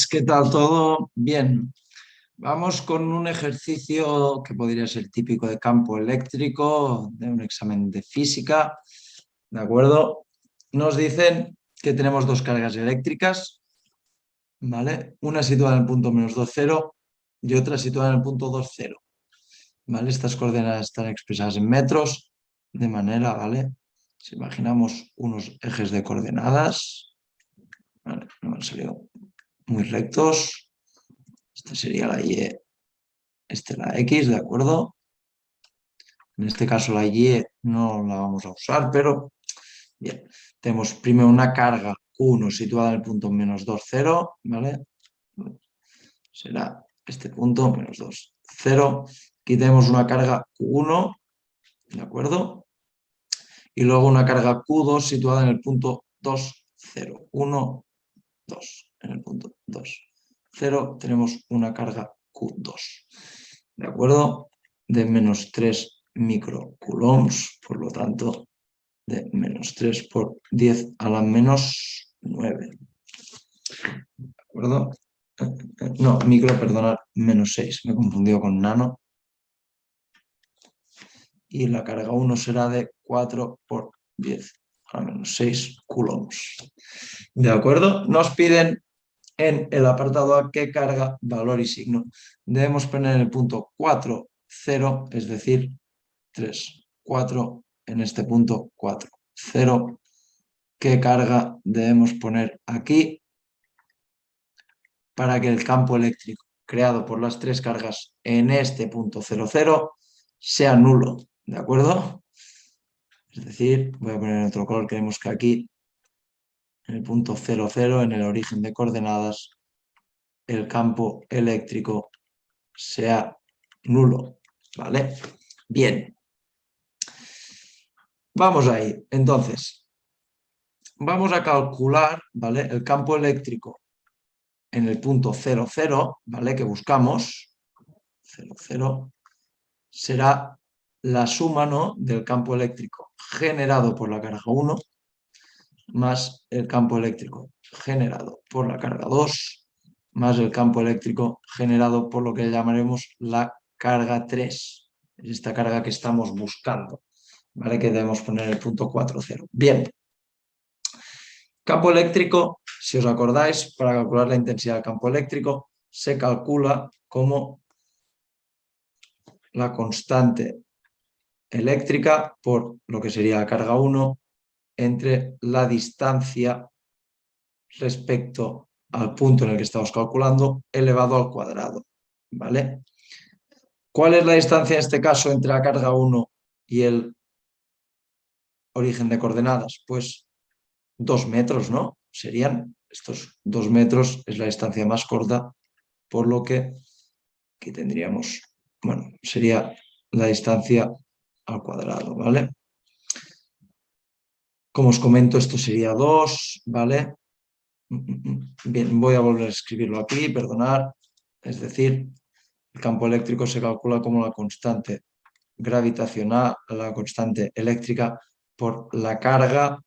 ¿Qué tal todo? Bien, vamos con un ejercicio que podría ser típico de campo eléctrico, de un examen de física, ¿de acuerdo? Nos dicen que tenemos dos cargas eléctricas, ¿vale? Una situada en el punto -2, 0 y otra situada en el punto 2, 0, ¿vale? Estas coordenadas están expresadas en metros, de manera, ¿vale? Si imaginamos unos ejes de coordenadas, ¿vale? No han salido muy rectos. Esta sería la Y, esta es la X, ¿de acuerdo? En este caso la Y no la vamos a usar, pero bien. Tenemos primero una carga Q1 situada en el punto -2, 0, ¿vale? Será este punto, -2, 0. Aquí tenemos una carga Q1, ¿de acuerdo? Y luego una carga Q2 situada en el punto 2, 0. 1, 2. En el punto 2, 0 tenemos una carga Q2. ¿De acuerdo? De -3 microcoulombs, por lo tanto, de -3 por 10 a la -9. ¿De acuerdo? No, micro, perdonad, -6. Me he confundido con nano. Y la carga 1 será de 4 por 10 a la -6 coulombs. ¿De acuerdo? Nos piden en el apartado A qué carga, valor y signo. Debemos poner en el punto 4, 0, es decir, 3, 4, en este punto 4, 0. ¿Qué carga debemos poner aquí para que el campo eléctrico creado por las tres cargas en este punto 0, 0 sea nulo? ¿De acuerdo? Es decir, voy a poner en otro color, queremos que aquí, en el punto 0, 0, en el origen de coordenadas, el campo eléctrico sea nulo, ¿vale? Bien. Vamos ahí. Entonces, vamos a calcular, ¿vale? El campo eléctrico en el punto 0, 0, ¿vale? Que buscamos, 0, 0, será la suma, ¿no?, del campo eléctrico generado por la carga 1 más el campo eléctrico generado por la carga 2 más el campo eléctrico generado por lo que llamaremos la carga 3. Es esta carga que estamos buscando, ¿vale? Que debemos poner en el punto 4, 0. Bien. Campo eléctrico, si os acordáis, para calcular la intensidad del campo eléctrico, se calcula como la constante eléctrica por lo que sería la carga 1 entre la distancia respecto al punto en el que estamos calculando elevado al cuadrado, ¿vale? ¿Cuál es la distancia en este caso entre la carga 1 y el origen de coordenadas? Pues 2 metros, ¿no? Serían estos 2 metros, es la distancia más corta, por lo que aquí tendríamos, bueno, sería la distancia al cuadrado, ¿vale? Como os comento, esto sería 2, ¿vale? Bien, voy a volver a escribirlo aquí, perdonad. Es decir, el campo eléctrico se calcula como la constante gravitacional, la constante eléctrica por la carga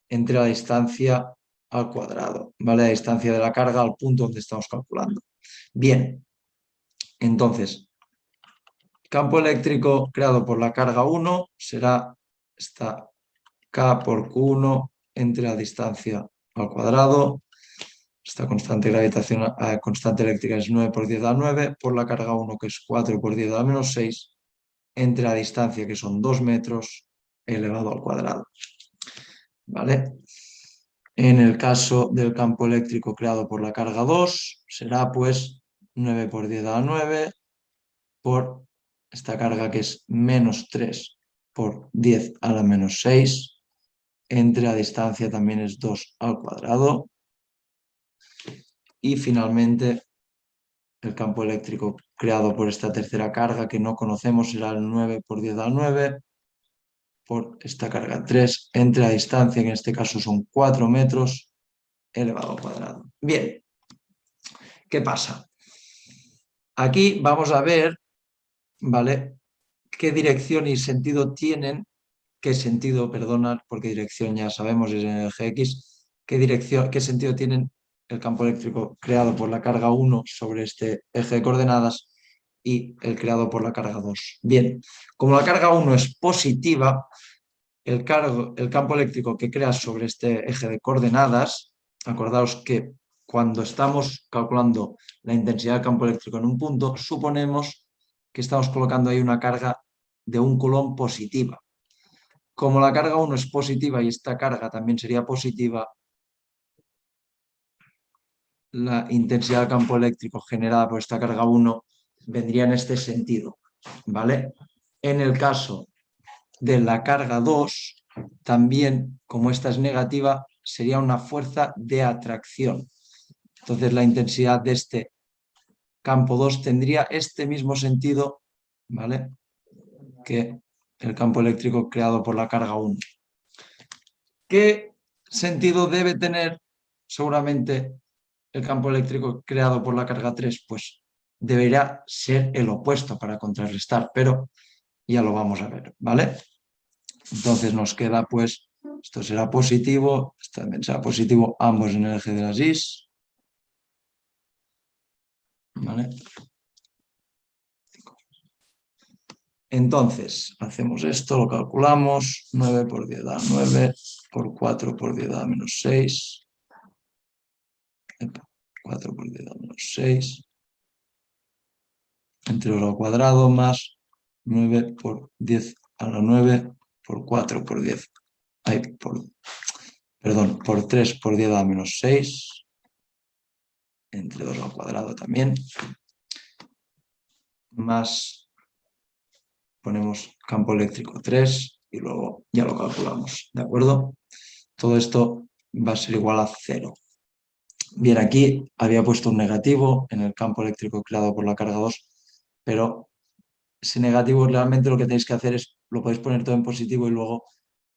entre la distancia al cuadrado, ¿vale? La distancia de la carga al punto donde estamos calculando. Bien, entonces, campo eléctrico creado por la carga 1 será esta K por Q1 entre la distancia al cuadrado. Esta constante gravitacional, constante eléctrica es 9 por 10 a la 9, por la carga 1 que es 4 por 10 a la -6, entre la distancia que son 2 metros elevado al cuadrado. ¿Vale? En el caso del campo eléctrico creado por la carga 2, será pues 9 por 10 a la 9 por esta carga que es -3 por 10 a la -6, entre la distancia también es 2 al cuadrado. Y finalmente el campo eléctrico creado por esta tercera carga que no conocemos será el 9 por 10 a la 9 por esta carga 3 entre la distancia, que en este caso son 4 metros, elevado al cuadrado. Bien, ¿qué pasa? Aquí vamos a ver, ¿vale?, qué dirección y sentido tienen, qué sentido, perdonad, porque dirección ya sabemos es en el eje X, qué dirección, qué sentido tienen el campo eléctrico creado por la carga 1 sobre este eje de coordenadas y el creado por la carga 2. Bien, como la carga 1 es positiva, el campo eléctrico que crea sobre este eje de coordenadas, acordaos que cuando estamos calculando la intensidad del campo eléctrico en un punto, suponemos que estamos colocando ahí una carga de 1 coulomb positiva. Como la carga 1 es positiva y esta carga también sería positiva, la intensidad del campo eléctrico generada por esta carga 1 vendría en este sentido, ¿vale? En el caso de la carga 2, también, como esta es negativa, sería una fuerza de atracción. Entonces la intensidad de este campo 2 tendría este mismo sentido, ¿vale?, que el campo eléctrico creado por la carga 1. ¿Qué sentido debe tener seguramente el campo eléctrico creado por la carga 3? Pues debería ser el opuesto para contrarrestar, pero ya lo vamos a ver, ¿vale? Entonces nos queda, pues, esto será positivo, esto también será positivo, ambos en el eje de las Is, ¿vale? Entonces, hacemos esto, lo calculamos, 9 por 10 da 9, por 4 por 10 da menos 6, 4 por 10 da menos 6, entre 2 al cuadrado más 9 por 10 a la 9 por 4 por 10, por 3 por 10 da menos 6, entre 2 al cuadrado también, más ponemos campo eléctrico 3 y luego ya lo calculamos, ¿de acuerdo? Todo esto va a ser igual a 0. Bien, aquí había puesto un negativo en el campo eléctrico creado por la carga 2, pero ese negativo realmente lo que tenéis que hacer es, lo podéis poner todo en positivo y luego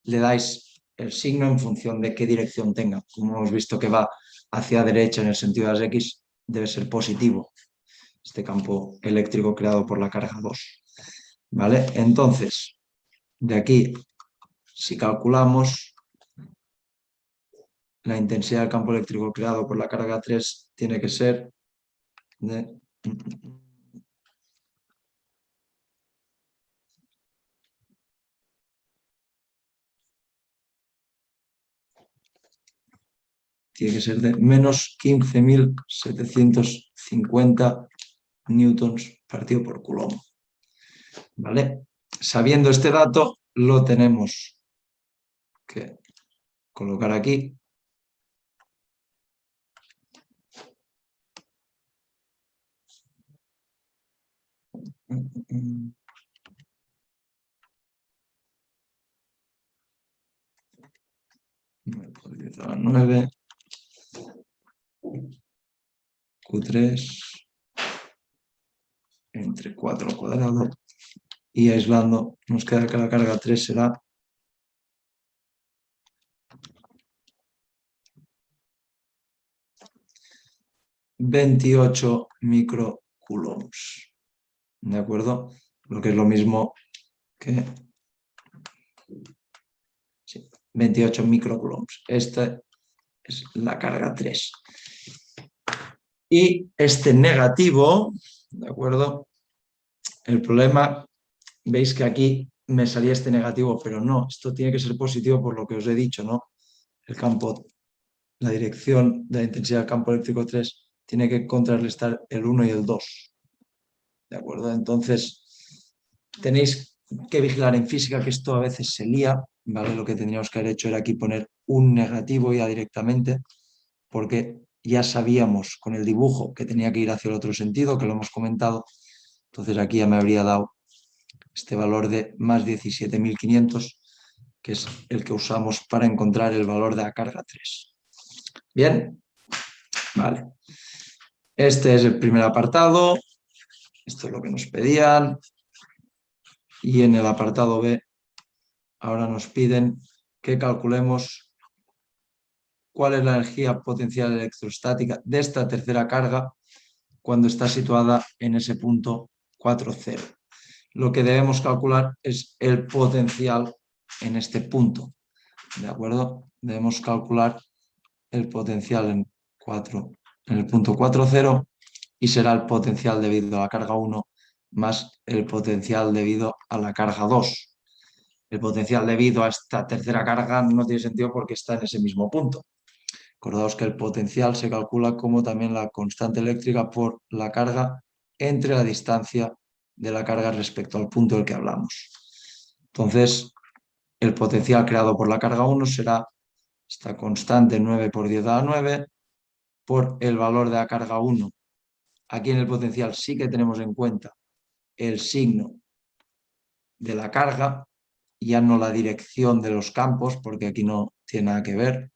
le dais el signo en función de qué dirección tenga. Como hemos visto que va hacia derecha en el sentido de las X, debe ser positivo este campo eléctrico creado por la carga 2. ¿Vale? Entonces, de aquí, si calculamos, la intensidad del campo eléctrico creado por la carga 3 tiene que ser de... Tiene que ser de menos 15.750 newtons partido por coulomb. ¿Vale? Sabiendo este dato, lo tenemos que colocar aquí. Por 10 a la 9, Q3 entre 4 al cuadrado y aislando nos queda que la carga 3 será 28 microcoulombs. ¿De acuerdo? Lo que es lo mismo que 28 microcoulombs. Esta es la carga 3. Y este negativo, ¿de acuerdo? El problema, veis que aquí me salía este negativo, pero no, esto tiene que ser positivo por lo que os he dicho, ¿no? El campo, la dirección de la intensidad del campo eléctrico 3 tiene que contrarrestar el 1 y el 2. ¿De acuerdo? Entonces, tenéis que vigilar en física que esto a veces se lía, ¿vale? Lo que tendríamos que haber hecho era aquí poner un negativo ya directamente, porque ya sabíamos con el dibujo que tenía que ir hacia el otro sentido, que lo hemos comentado. Entonces aquí ya me habría dado este valor de más 17.500, que es el que usamos para encontrar el valor de la carga 3. ¿Bien? Vale. Este es el primer apartado. Esto es lo que nos pedían. Y en el apartado B, ahora nos piden que calculemos cuál es la energía potencial electrostática de esta tercera carga cuando está situada en ese punto 4,0. Lo que debemos calcular es el potencial en este punto. ¿De acuerdo? Debemos calcular el potencial en 4 en el punto 4, 0 y será el potencial debido a la carga 1 más el potencial debido a la carga 2. El potencial debido a esta tercera carga no tiene sentido porque está en ese mismo punto. Acordaos que el potencial se calcula como también la constante eléctrica por la carga entre la distancia de la carga respecto al punto del que hablamos. Entonces, el potencial creado por la carga 1 será esta constante 9 por 10 a la 9 por el valor de la carga 1. Aquí en el potencial sí que tenemos en cuenta el signo de la carga, ya no la dirección de los campos, porque aquí no tiene nada que ver.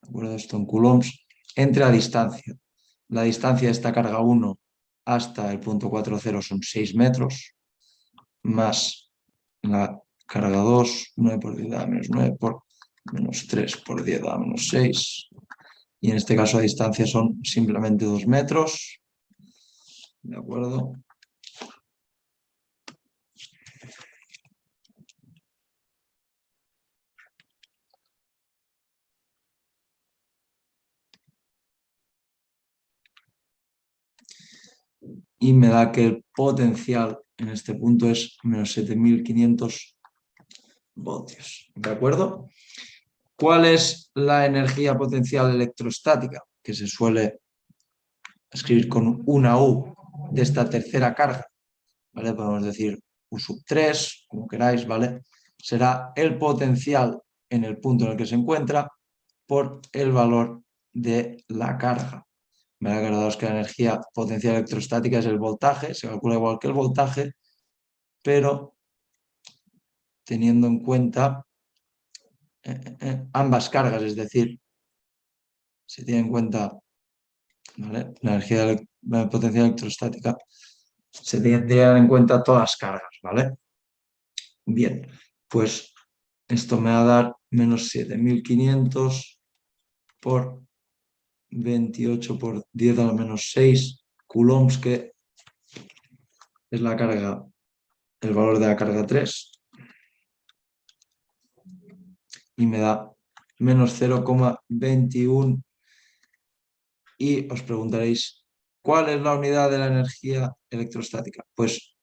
¿De acuerdo? Esto en coulombs. Entre la distancia. La distancia de esta carga 1 hasta el punto 40 son 6 metros, más la carga 2, 9 por 10 a la menos 9 por menos 3 por 10 a la menos 6. Y en este caso la distancia son simplemente 2 metros. ¿De acuerdo? Y me da que el potencial en este punto es menos 7500 voltios. ¿De acuerdo? ¿Cuál es la energía potencial electrostática? Que se suele escribir con una U de esta tercera carga. ¿Vale? Podemos decir U sub 3, como queráis, ¿vale? Será el potencial en el punto en el que se encuentra por el valor de la carga. Me ha acordado que la energía potencial electrostática es el voltaje, se calcula igual que el voltaje, pero teniendo en cuenta ambas cargas, es decir, se tiene en cuenta, ¿vale? La energía potencial electrostática, se tendrían en cuenta todas las cargas, ¿vale? Bien, pues esto me va a dar menos 7500 por 28 por 10 a la menos 6 coulombs, que es la carga, el valor de la carga 3, y me da menos 0,21. Y os preguntaréis, ¿cuál es la unidad de la energía electrostática? Pues